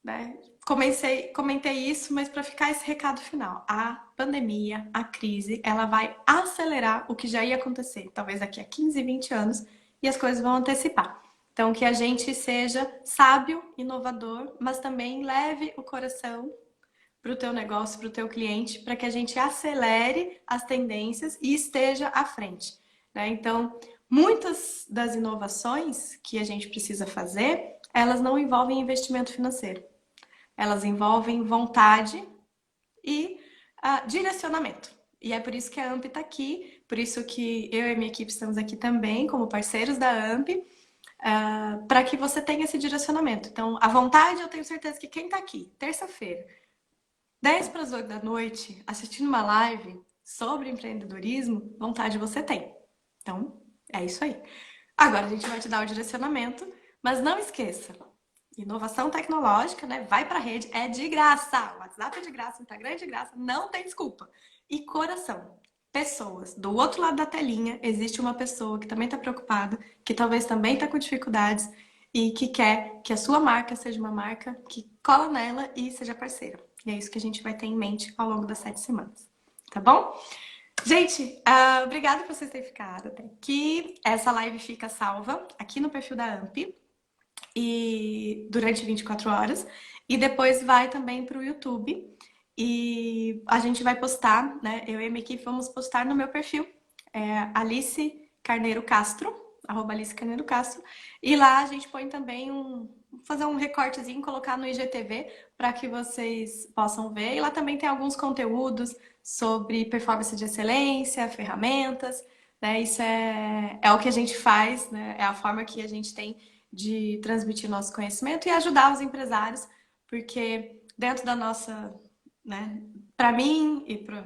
né, comentei isso, mas para ficar esse recado final. A pandemia, a crise, ela vai acelerar o que já ia acontecer, talvez daqui a 15, 20 anos, e as coisas vão antecipar. Então, que a gente seja sábio, inovador, mas também leve o coração para o teu negócio, para o teu cliente, para que a gente acelere as tendências e esteja à frente, né? Então, muitas das inovações que a gente precisa fazer, elas não envolvem investimento financeiro. Elas envolvem vontade e direcionamento. E é por isso que a AMP está aqui, por isso que eu e a minha equipe estamos aqui também como parceiros da AMP, para que você tenha esse direcionamento. Então, a vontade, eu tenho certeza que quem está aqui, terça-feira, 10 para as 8 da noite, assistindo uma live sobre empreendedorismo, vontade você tem. Então, é isso aí. Agora a gente vai te dar o direcionamento, mas não esqueça, inovação tecnológica, né? Vai para a rede, é de graça. O WhatsApp é de graça, o Instagram é de graça, não tem desculpa. E coração, pessoas. Do outro lado da telinha existe uma pessoa que também está preocupada, que talvez também está com dificuldades e que quer que a sua marca seja uma marca que cola nela e seja parceira. E é isso que a gente vai ter em mente ao longo das 7 semanas. Tá bom? Gente, obrigada por vocês terem ficado até aqui. Essa live fica salva aqui no perfil da AMP e durante 24 horas. E depois vai também para o YouTube. E a gente vai postar, né? Eu e a minha equipe vamos postar no meu perfil, Alice Carneiro Castro, @Alice Carneiro Castro. E lá a gente põe também fazer um recortezinho, colocar no IGTV para que vocês possam ver. E lá também tem alguns conteúdos sobre performance de excelência, ferramentas, né? Isso é o que a gente faz, né? É a forma que a gente tem de transmitir nosso conhecimento e ajudar os empresários, porque dentro da nossa, né, para mim e para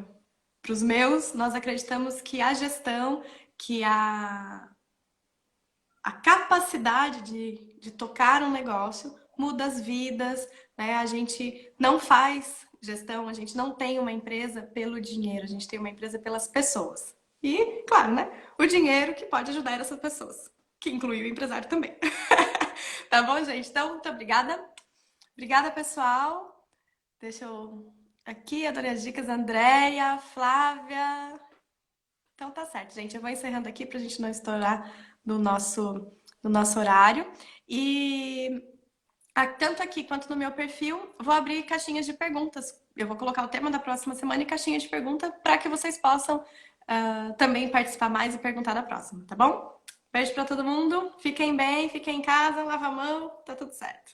os meus, nós acreditamos que a gestão, que a capacidade de tocar um negócio muda as vidas, né? A gente não faz gestão, a gente não tem uma empresa pelo dinheiro, a gente tem uma empresa pelas pessoas. E, claro, né? O dinheiro que pode ajudar essas pessoas, que inclui o empresário também. Tá bom, gente? Então, muito obrigada. Obrigada, pessoal. Deixa eu... Aqui, adorei as dicas. Andréia, Flávia... Então tá certo, gente. Eu vou encerrando aqui pra gente não estourar no nosso horário. E tanto aqui quanto no meu perfil, vou abrir caixinhas de perguntas. Eu vou colocar o tema da próxima semana e caixinha de pergunta para que vocês possam também participar mais e perguntar da próxima, tá bom? Beijo para todo mundo. Fiquem bem, fiquem em casa, lava a mão, tá tudo certo.